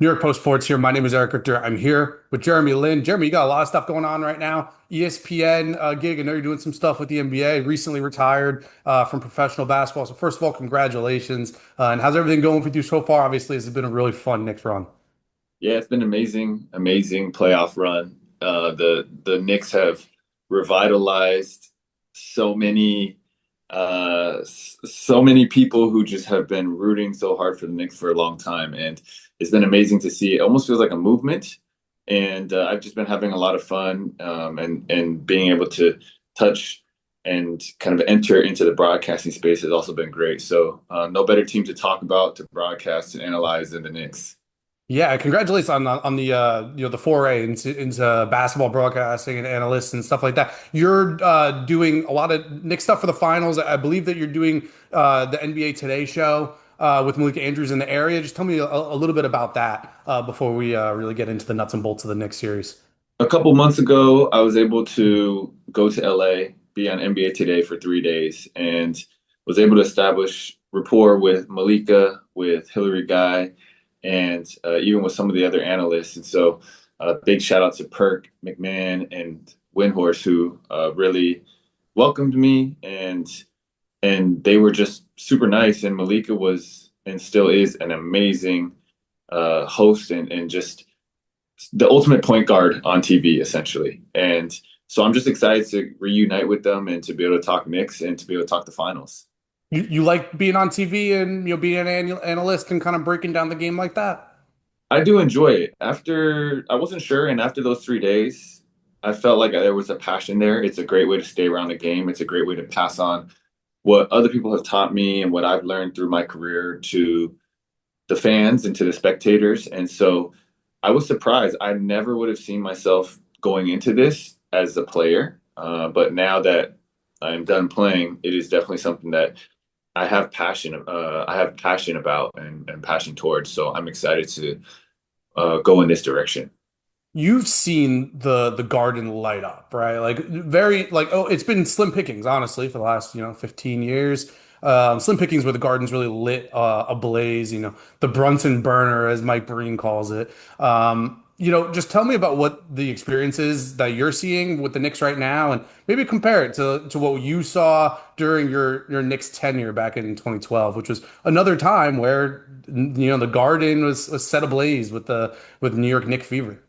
New York Post Sports here. My name is Eric Richter. I'm here with Jeremy Lin. Jeremy, you got a lot of stuff going on right now. ESPN gig. I know you're doing some stuff with the NBA. Recently retired from professional basketball. So first of all, congratulations. And how's everything going with you so far? Obviously, this has been a really fun Knicks run. Yeah, it's been amazing, amazing playoff run. The Knicks have revitalized so many so many people who just have been rooting so hard for the Knicks for a long time, and it's been amazing to see. It almost feels like a movement, and I've just been having a lot of fun, and being able to touch and kind of enter into the broadcasting space has also been great. So no better team to talk about, to broadcast and analyze than the Knicks. Yeah, congratulations on the the foray into basketball broadcasting and analysts and stuff like that. You're doing a lot of Nick stuff for the finals. I believe that you're doing the NBA Today show with Malika Andrews in the area. Just tell me a little bit about that before we really get into the nuts and bolts of the Knicks series. A couple months ago, I was able to go to LA, be on NBA Today for 3 days, and was able to establish rapport with Malika, with Hillary Guy, and even with some of the other analysts. And so, big shout out to Perk, McMahon, and Windhorse, who really welcomed me, and they were just super nice. And Malika was and still is an amazing host and just the ultimate point guard on TV, essentially. And so I'm just excited to reunite with them and to be able to talk Knicks and to be able to talk the finals. You like being on TV and being an analyst and kind of breaking down the game like that? I do enjoy it. After I wasn't sure, and after those 3 days, I felt like there was a passion there. It's a great way to stay around the game. It's a great way to pass on what other people have taught me and what I've learned through my career to the fans and to the spectators. And so I was surprised. I never would have seen myself going into this as a player. But now that I'm done playing, it is definitely something that I have passion about and passion towards. So I'm excited to go in this direction. You've seen the garden light up, right? Like very like oh, it's been slim pickings, honestly, for the last 15 years. Slim pickings where the garden's really lit ablaze, the Brunson burner, as Mike Breen calls it. Just tell me about what the experience is that you're seeing with the Knicks right now, and maybe compare it to what you saw during your Knicks tenure back in 2012, which was another time where the garden was set ablaze with New York Knicks fever.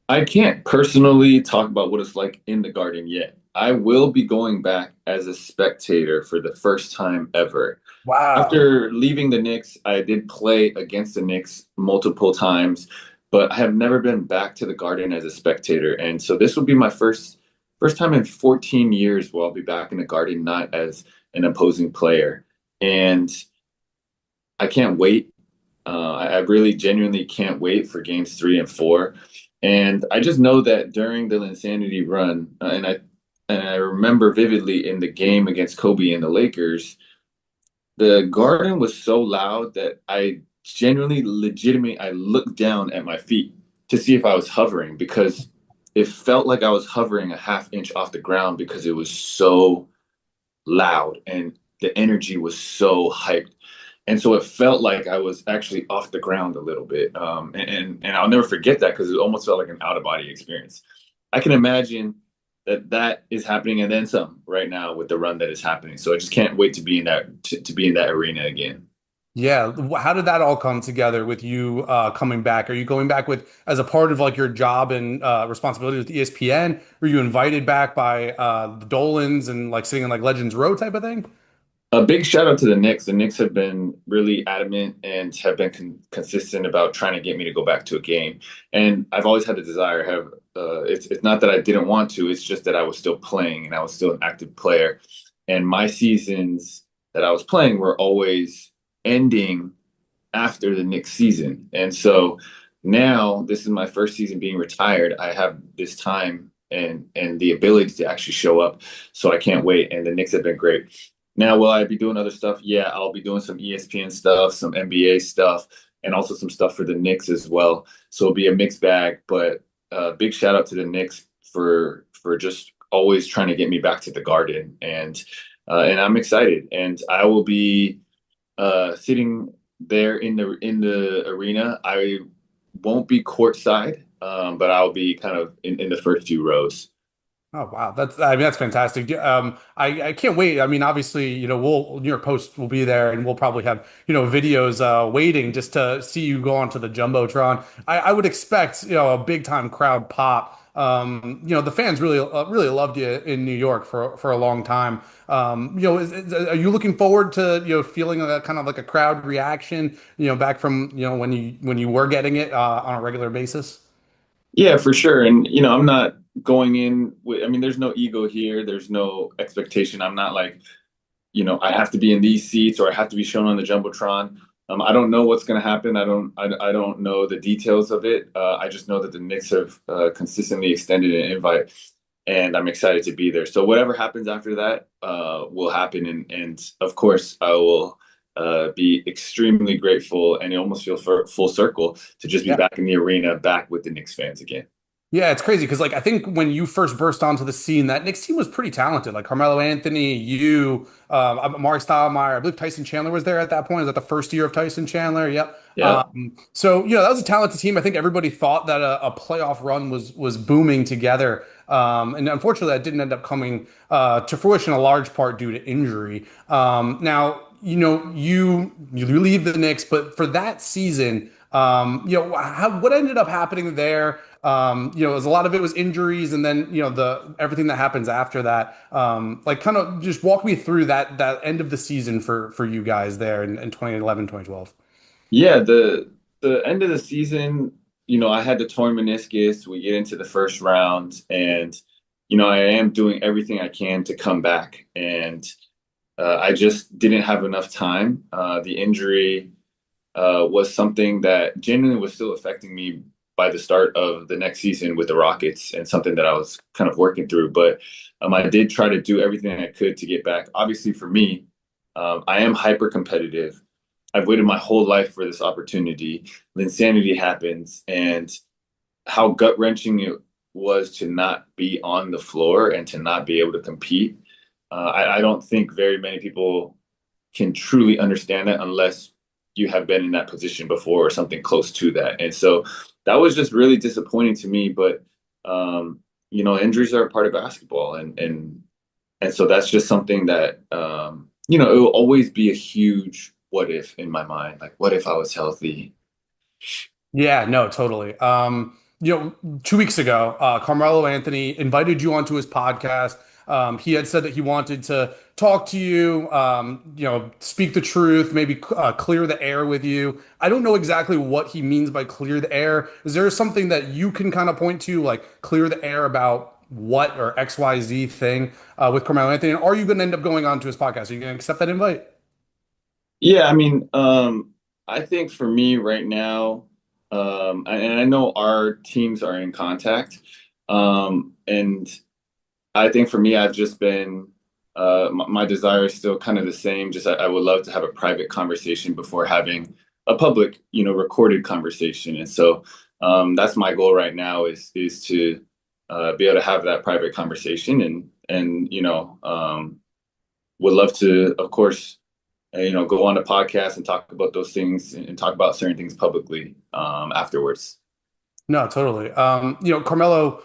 I can't personally talk about what it's like in the garden yet. I will be going back as a spectator for the first time ever. Wow. After leaving the Knicks, I did play against the Knicks multiple times, but I have never been back to the Garden as a spectator. And so this will be my first time in 14 years where I'll be back in the Garden, not as an opposing player. And I can't wait. I really genuinely can't wait for games 3 and 4. And I just know that during the Insanity run, and I remember vividly in the game against Kobe and the Lakers, the garden was so loud that I genuinely, legitimately, I looked down at my feet to see if I was hovering because it felt like I was hovering a half inch off the ground because it was so loud and the energy was so hyped. And so it felt like I was actually off the ground a little bit. And I'll never forget that because it almost felt like an out of body experience. I can imagine that is happening and then some right now with the run that is happening. So I just can't wait to be in to be in that arena again. Yeah, how did that all come together with you coming back? Are you going back with as a part of like your job and responsibility with ESPN? Were you invited back by the Dolans and like singing like Legends Row type of thing? A big shout out to the Knicks. The Knicks have been really adamant and have been consistent about trying to get me to go back to a game. And I've always had the desire. Have it's not that I didn't want to. It's just that I was still playing and I was still an active player. And my seasons that I was playing were always ending after the Knicks season. And so now this is my first season being retired. I have this time and the ability to actually show up. So I can't wait. And the Knicks have been great. Now, will I be doing other stuff? Yeah, I'll be doing some ESPN stuff, some NBA stuff, and also some stuff for the Knicks as well. So it'll be a mixed bag. But big shout out to the Knicks for just always trying to get me back to the Garden, and I'm excited. And I will be sitting there in the arena. I won't be courtside, but I'll be kind of in the first few rows. Oh wow, that's fantastic. I can't wait. I mean, obviously, we'll New York Post will be there, and we'll probably have videos waiting just to see you go onto the jumbotron. I would expect a big time crowd pop. The fans really loved you in New York for a long time. Are you looking forward to feeling a kind of like a crowd reaction back from when you were getting it on a regular basis? Yeah, for sure. And I'm not going in with, I mean, there's no ego here. There's no expectation. I'm not like, I have to be in these seats or I have to be shown on the Jumbotron. I don't know what's going to happen. I don't know the details of it. I just know that the Knicks have consistently extended an invite, and I'm excited to be there. So whatever happens after that will happen, and of course I will be extremely grateful, and it almost feels for full circle to just be Yeah. back in the arena, back with the Knicks fans again. Yeah, it's crazy because like I think when you first burst onto the scene, that Knicks team was pretty talented. Like Carmelo Anthony, Amari Stoudemire, I believe Tyson Chandler was there at that point. Is that the first year of Tyson Chandler? Yep. Yeah. So that was a talented team. I think everybody thought that a playoff run was booming together. And unfortunately, that didn't end up coming to fruition a large part due to injury. Now, you leave the Knicks, but for that season, what ended up happening there? As a lot of it was injuries, and then the everything that happens after that. Like, kind of just walk me through that end of the season for you guys there in 2011, 2012. Yeah, the end of the season, I had the torn meniscus. We get into the first round, and I am doing everything I can to come back, and I just didn't have enough time. The injury was something that genuinely was still affecting me by the start of the next season with the Rockets, and something that I was kind of working through. But I did try to do everything I could to get back. Obviously, for me, I am hyper competitive. I've waited my whole life for this opportunity. The insanity happens, and how gut wrenching it was to not be on the floor and to not be able to compete. I don't think very many people can truly understand that unless you have been in that position before or something close to that. And so that was just really disappointing to me. But injuries are a part of basketball, and so that's just something that it will always be a huge what if in my mind. Like, what if I was healthy? Yeah, no, totally. 2 weeks ago, Carmelo Anthony invited you onto his podcast. He had said that he wanted to talk to you, speak the truth, maybe clear the air with you. I don't know exactly what he means by clear the air. Is there something that you can kind of point to, like clear the air about what or XYZ thing with Carmelo Anthony? And are you going to end up going on to his podcast? Are you going to accept that invite? Yeah, I mean, I think for me right now, and I know our teams are in contact, and I think for me, I've just been, my desire is still kind of the same. Just I would love to have a private conversation before having a public, recorded conversation. And so that's my goal right now is to be able to have that private conversation, and would love to, of course, go on a podcast and talk about those things and talk about certain things publicly afterwards. No, totally. Carmelo,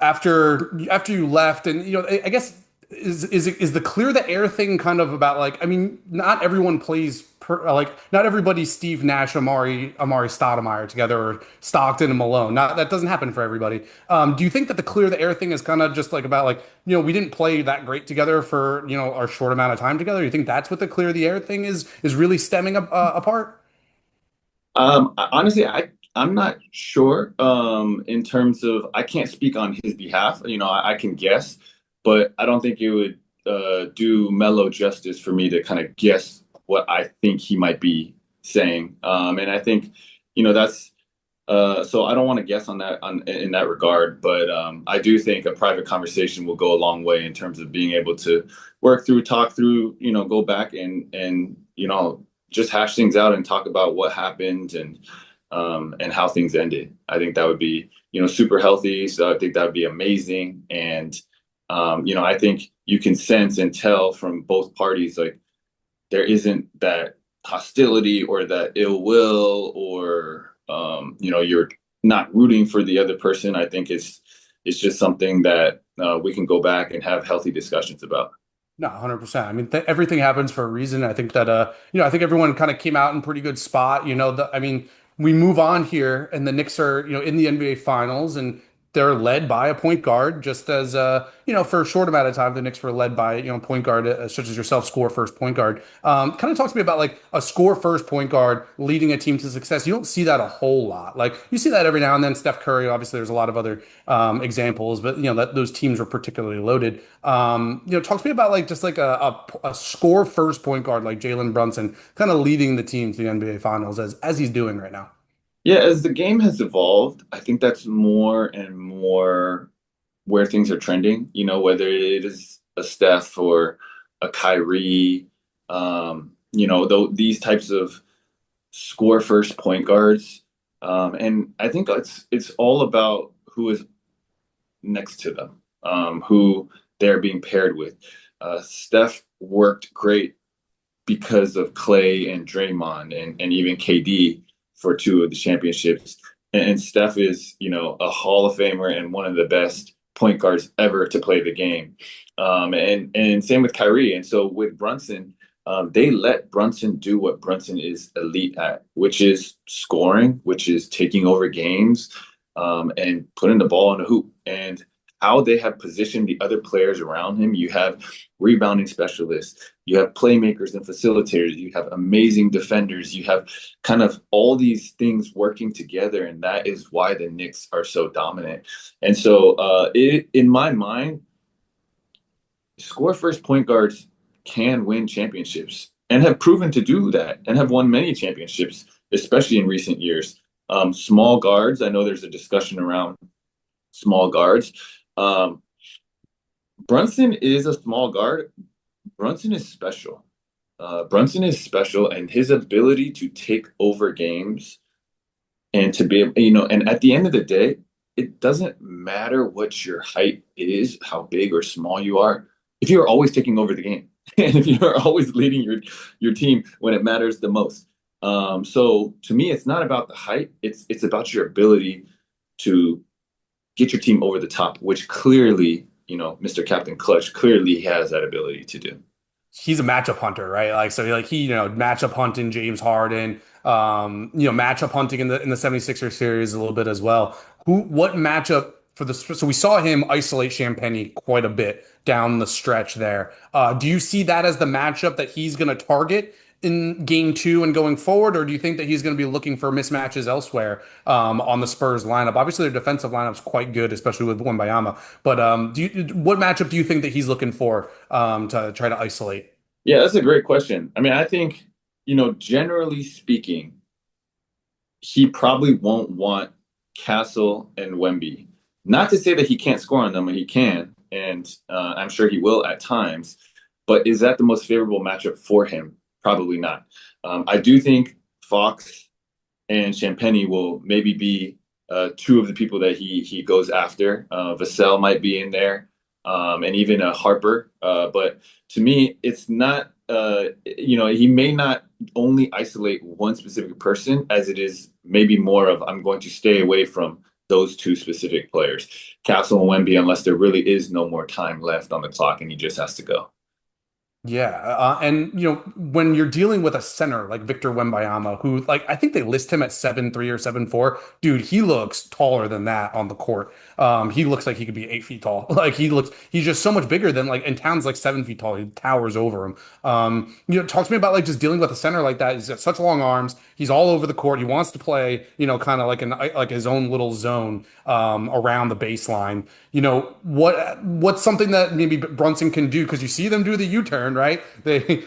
after you left, and I guess is the clear the air thing kind of about like, I mean, not everyone plays like not everybody's Steve Nash, Amari Stoudemire together, or Stockton and Malone. Not that doesn't happen for everybody. Do you think that the clear the air thing is kind of just like about like we didn't play that great together for our short amount of time together? You think that's what the clear the air thing is really stemming apart? Honestly, I'm not sure. In terms of, I can't speak on his behalf. I can guess, but I don't think it would do Melo justice for me to kind of guess what I think he might be saying. And I think, that's so I don't want to guess on that in that regard. But I do think a private conversation will go a long way in terms of being able to work through, talk through, go back and just hash things out and talk about what happened and how things ended. I think that would be, super healthy. So I think that would be amazing. And, I think you can sense and tell from both parties, like there isn't that hostility or that ill will or you're not rooting for the other person. I think it's just something that we can go back and have healthy discussions about. No, 100%. I mean, everything happens for a reason. I think that, I think everyone kind of came out in pretty good spot. I mean, we move on here, and the Knicks are, in the NBA Finals, and they're led by a point guard, just as, for a short amount of time, the Knicks were led by, point guard, such as yourself, score first point guard. Kind of talk to me about like a score first point guard leading a team to success. You don't see that a whole lot. Like you see that every now and then. Steph Curry, obviously, there's a lot of other examples, but those teams were particularly loaded. Talk to me about like just like a score first point guard like Jalen Brunson, kind of leading the team to the NBA Finals as he's doing right now. Yeah, as the game has evolved, I think that's more and more where things are trending, whether it is a Steph or a Kyrie, these types of score first point guards. And I think it's all about who is next to them, who they're being paired with. Steph worked great because of Clay and Draymond and even KD for two of the championships. And Steph is, a Hall of Famer and one of the best point guards ever to play the game. And same with Kyrie. And so with Brunson, they let Brunson do what Brunson is elite at, which is scoring, which is taking over games, and putting the ball in the hoop. And how they have positioned the other players around him. You have rebounding specialists, you have playmakers and facilitators, you have amazing defenders, you have kind of all these things working together. And that is why the Knicks are so dominant. And so in my mind, score first point guards can win championships and have proven to do that and have won many championships, especially in recent years. Small guards, I know there's a discussion around small guards. Brunson is a small guard. Brunson is special. And his ability to take over games and to be able, and at the end of the day, it doesn't matter what your height is, how big or small you are, if you're always taking over the game and if you're always leading your team when it matters the most. So to me, it's not about the height. It's about your ability to get your team over the top, which clearly, Mr. Captain Clutch clearly has that ability to do. He's a matchup hunter, right? Like so, like he, matchup hunting James Harden, matchup hunting in the 76er series a little bit as well. What matchup for the so we saw him isolate Champagny quite a bit down the stretch there. Do you see that as the matchup that he's going to target in game two and going forward, or do you think that he's going to be looking for mismatches elsewhere on the Spurs lineup? Obviously, their defensive lineup's quite good, especially with Wembanyama. But what matchup do you think that he's looking for to try to isolate? Yeah, that's a great question. I mean, I think, generally speaking, he probably won't want Castle and Wemby. Not to say that he can't score on them, he can, and I'm sure he will at times. But is that the most favorable matchup for him? Probably not. I do think Fox and Champagny will maybe be two of the people that he goes after. Vassell might be in there, and even Harper. But to me, it's not. He may not only isolate one specific person, as it is maybe more of I'm going to stay away from those two specific players, Castle and Wemby, unless there really is no more time left on the clock and he just has to go. Yeah, and when you're dealing with a center like Victor Wembanyama, who like I think they list him at 7'3" or 7'4", dude, he looks taller than that on the court. He looks like he could be 8 feet tall. Like he's just so much bigger than like, and Town's like 7 feet tall. He towers over him. Talk to me about like just dealing with a center like that. He's got such long arms. He's all over the court. He wants to play, kind of like his own little zone around the baseline. What's something that maybe Brunson can do, because you see them do the U-turn, right? They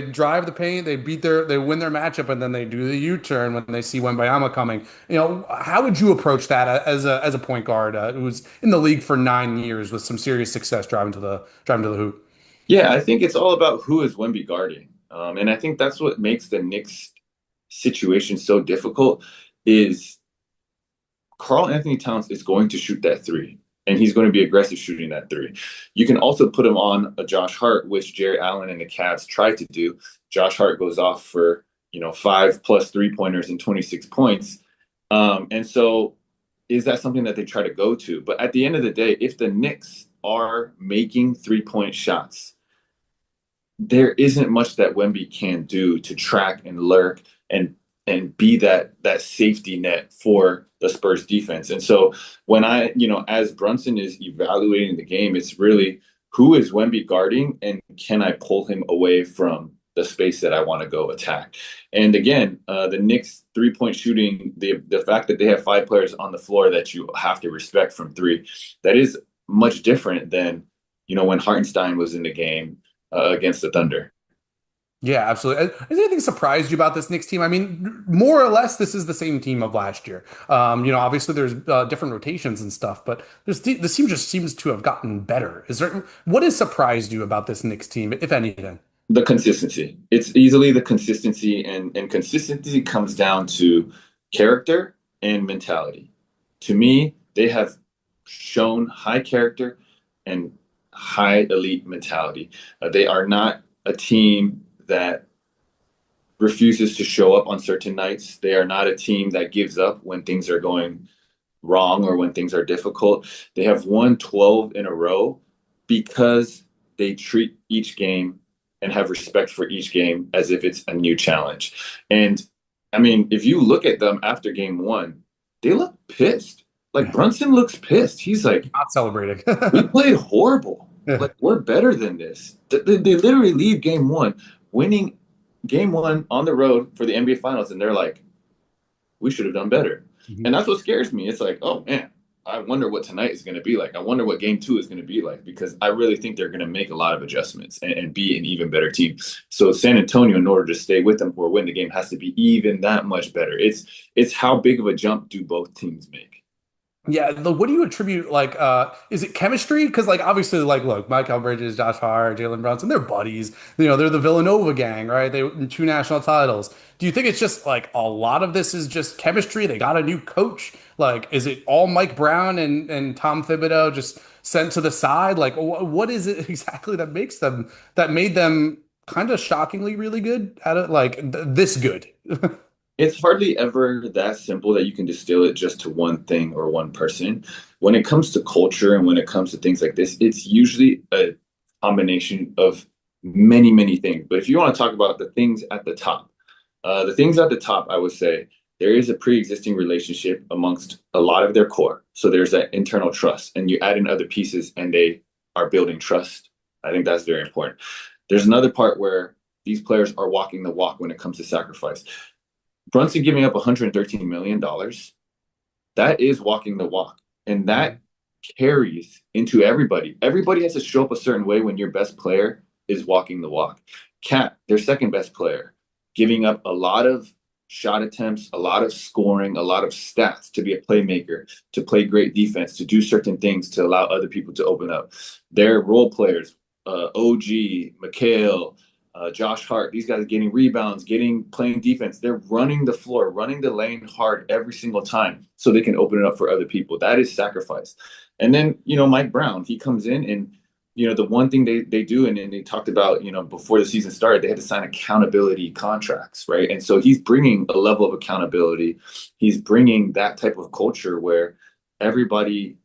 drive the paint, they win their matchup, and then they do the U-turn when they see Wembanyama coming. How would you approach that as a point guard who was in the league for 9 years with some serious success driving to the hoop? Yeah, I think it's all about who is Wemby guarding, and I think that's what makes the Knicks situation so difficult. Is Karl Anthony Towns is going to shoot that three, and he's going to be aggressive shooting that three. You can also put him on a Josh Hart, which Jerry Allen and the Cavs tried to do. Josh Hart goes off for 5 plus 3-pointers and 26 points. And so is that something that they try to go to? But at the end of the day, if the Knicks are making 3-point shots, there isn't much that Wemby can do to track and lurk and be that safety net for the Spurs defense. And so when as Brunson is evaluating the game, it's really who is Wemby guarding and can I pull him away from the space that I want to go attack. And again, the Knicks 3-point shooting, the fact that they have 5 players on the floor that you have to respect from 3, that is much different than, when Hartenstein was in the game against the Thunder. Yeah, absolutely. Has anything surprised you about this Knicks team? I mean, more or less, this is the same team of last year. Obviously there's different rotations and stuff, but this team just seems to have gotten better. What has surprised you about this Knicks team, if anything? The consistency. It's easily the consistency, and consistency comes down to character and mentality. To me, they have shown high character and high elite mentality. They are not a team that refuses to show up on certain nights. They are not a team that gives up when things are going wrong or when things are difficult. They have won 12 in a row because they treat each game and have respect for each game as if it's a new challenge. And I mean, if you look at them after game 1, they look pissed. Like Brunson looks pissed. He's like, not celebrating. We played horrible. Like, we're better than this. They literally leave game 1, winning game 1 on the road for the NBA Finals, and they're like, we should have done better. Mm-hmm. And that's what scares me. It's like, oh man, I wonder what tonight is going to be like. I wonder what game 2 is going to be like, because I really think they're going to make a lot of adjustments and be an even better team. So San Antonio, in order to stay with them or win the game, has to be even that much better. It's how big of a jump do both teams make? Yeah, what do you attribute, is it chemistry? Because, obviously, look, Michael Bridges, Josh Hart, Jalen Brunson, they're buddies. They're the Villanova gang, right? They won 2 national titles. Do you think it's just, a lot of this is just chemistry? They got a new coach. Is it all Mike Brown and Tom Thibodeau just sent to the side? What is it exactly that made them kind of shockingly really good at it? This good? It's hardly ever that simple that you can distill it just to one thing or one person. When it comes to culture and when it comes to things like this, it's usually a combination of many, many things. But if you want to talk about the things at the top, I would say there is a pre-existing relationship amongst a lot of their core. So there's that internal trust, and you add in other pieces and they are building trust. I think that's very important. There's another part where these players are walking the walk when it comes to sacrifice. Brunson giving up $113 million, that is walking the walk. And that carries into everybody. Everybody has to show up a certain way when your best player is walking the walk. Cat, their second best player, giving up a lot of shot attempts, a lot of scoring, a lot of stats to be a playmaker, to play great defense, to do certain things to allow other people to open up. Their role players, OG, Mikhail, Josh Hart, these guys are getting rebounds, playing defense. They're running the floor, running the lane hard every single time so they can open it up for other people. That is sacrifice. And then, Mike Brown, he comes in and, the one thing they do, and they talked about, before the season started, they had to sign accountability contracts, right? And so he's bringing a level of accountability. He's bringing that type of culture where everybody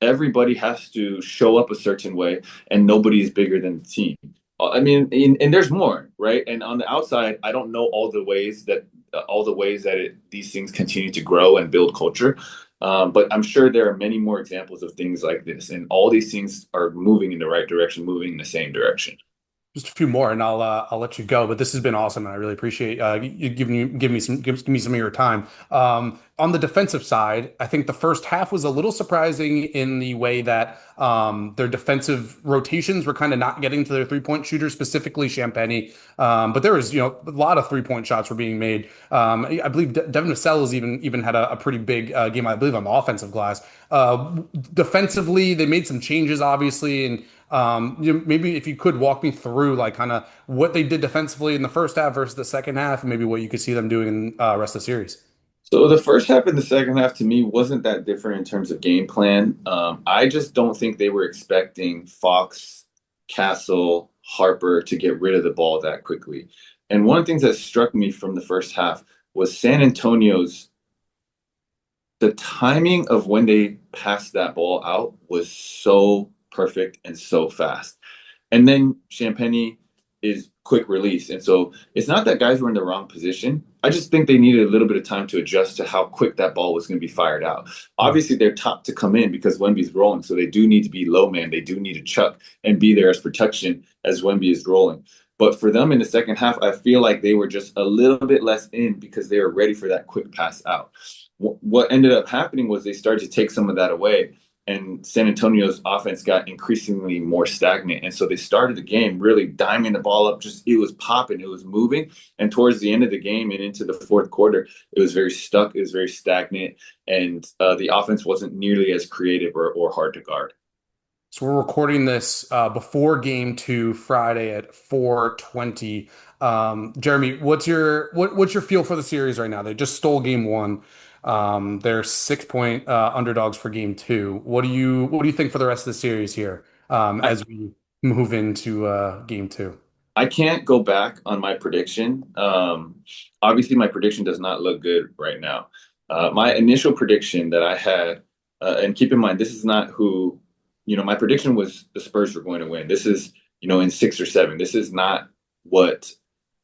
has to show up a certain way and nobody is bigger than the team. I mean, and there's more, right? And on the outside, I don't know all the ways that these things continue to grow and build culture. But I'm sure there are many more examples of things like this, and all these things are moving in the right direction, moving in the same direction. Just a few more, and I'll let you go. But this has been awesome, and I really appreciate you give me some of your time. On the defensive side, I think the first half was a little surprising in the way that their defensive rotations were kind of not getting to their 3-point shooters, specifically Champagnie. But there was a lot of 3-point shots were being made. I believe Devin Vassell has even had a pretty big game, I believe, on the offensive glass. Defensively, they made some changes, obviously, and maybe if you could walk me through kind of what they did defensively in the first half versus the second half, and maybe what you could see them doing in rest of the series. So the first half and the second half to me wasn't that different in terms of game plan. I just don't think they were expecting Fox, Castle, Harper to get rid of the ball that quickly. And one of the things that struck me from the first half was San Antonio's the timing of when they passed that ball out was so perfect and so fast. And then Champagny is quick release. And so it's not that guys were in the wrong position. I just think they needed a little bit of time to adjust to how quick that ball was going to be fired out. Obviously, they're top to come in because Wemby's rolling. So they do need to be low man. They do need to chuck and be there as protection as Wemby is rolling. But for them in the second half, I feel like they were just a little bit less in because they were ready for that quick pass out. What ended up happening was they started to take some of that away, and San Antonio's offense got increasingly more stagnant. And so they started the game really diming the ball up. Just it was popping, it was moving. And towards the end of the game and into the fourth quarter, it was very stuck, it was very stagnant, and the offense wasn't nearly as creative or hard to guard. So we're recording this before game two Friday at 4:20. Jeremy, what's your feel for the series right now? They just stole game one. They're 6 point underdogs for game two. What do you think for the rest of the series here as we move into game two? I can't go back on my prediction. Obviously, my prediction does not look good right now. My initial prediction that I had, and keep in mind, this is not who, my prediction was the Spurs were going to win. This is, in 6 or 7. This is not what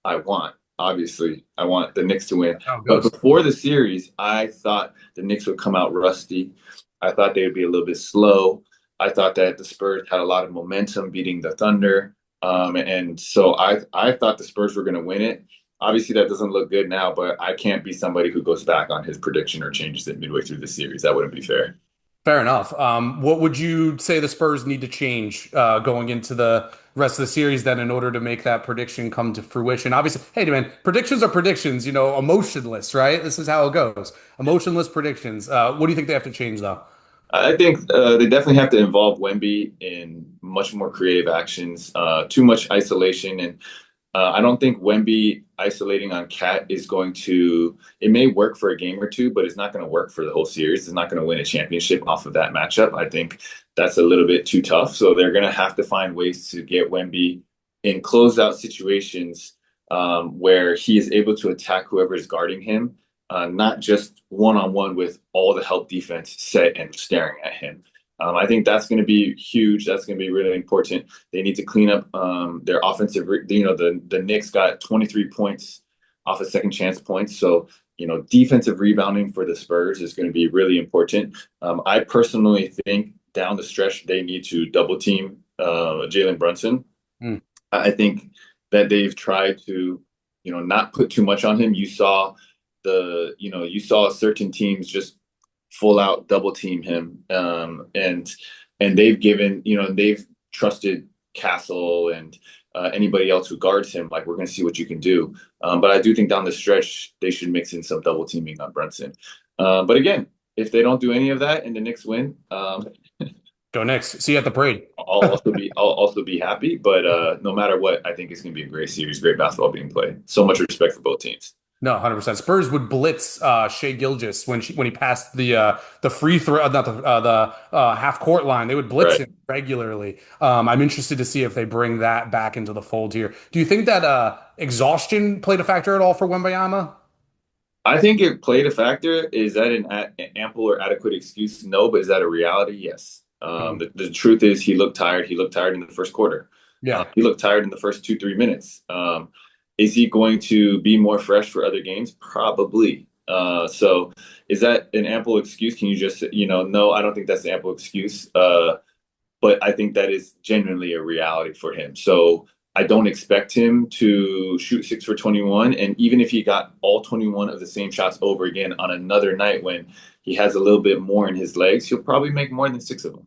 I want. Obviously, I want the Knicks to win. But before the series, I thought the Knicks would come out rusty. I thought they would be a little bit slow. I thought that the Spurs had a lot of momentum beating the Thunder. And so I thought the Spurs were going to win it. Obviously, that doesn't look good now, but I can't be somebody who goes back on his prediction or changes it midway through the series. That wouldn't be fair. Fair enough. What would you say the Spurs need to change going into the rest of the series then in order to make that prediction come to fruition? Obviously, hey man, predictions are predictions, emotionless, right? This is how it goes. Emotionless predictions. What do you think they have to change though? I think they definitely have to involve Wemby in much more creative actions. Too much isolation, and I don't think Wemby isolating on Cat is going to. It may work for a game or two, but it's not going to work for the whole series. It's not going to win a championship off of that matchup. I think that's a little bit too tough. So they're going to have to find ways to get Wemby in closeout situations where he is able to attack whoever is guarding him, not just one-on-one with all the help defense set and staring at him. I think that's going to be huge. That's going to be really important. They need to clean up their offensive. The Knicks got 23 points off of second chance points. So, defensive rebounding for the Spurs is going to be really important. I personally think down the stretch, they need to double team Jalen Brunson. Mm. I think that they've tried to, not put too much on him. You saw certain teams just full out double team him. And they've trusted Castle and anybody else who guards him. Like, we're going to see what you can do. But I do think down the stretch, they should mix in some double teaming on Brunson. But again, if they don't do any of that and the Knicks win, go Knicks. See you at the parade. I'll also be happy. But no matter what, I think it's going to be a great series, great basketball being played. So much respect for both teams. No, 100%. Spurs would blitz Shea Gilgeous when he passed the free throw, not the half court line. They would blitz him regularly. I'm interested to see if they bring that back into the fold here. Do you think that exhaustion played a factor at all for Wembanyama? I think it played a factor. Is that an ample or adequate excuse? No, but is that a reality? Yes. The truth is he looked tired. He looked tired in the first quarter. Yeah. He looked tired in the first 2-3 minutes. Is he going to be more fresh for other games? Probably. So is that an ample excuse? Can you just, no, I don't think that's an ample excuse. But I think that is genuinely a reality for him. So I don't expect him to shoot 6 for 21. And even if he got all 21 of the same shots over again on another night when he has a little bit more in his legs, he'll probably make more than 6 of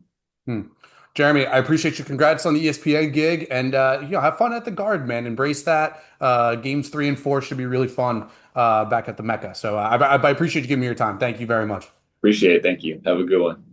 them. Jeremy, I appreciate you. Congrats on the ESPN gig, and have fun at the Guard, man. Embrace that. Games 3 and 4 should be really fun back at the Mecca. So I appreciate you giving me your time. Thank you very much. Appreciate it. Thank you. Have a good one.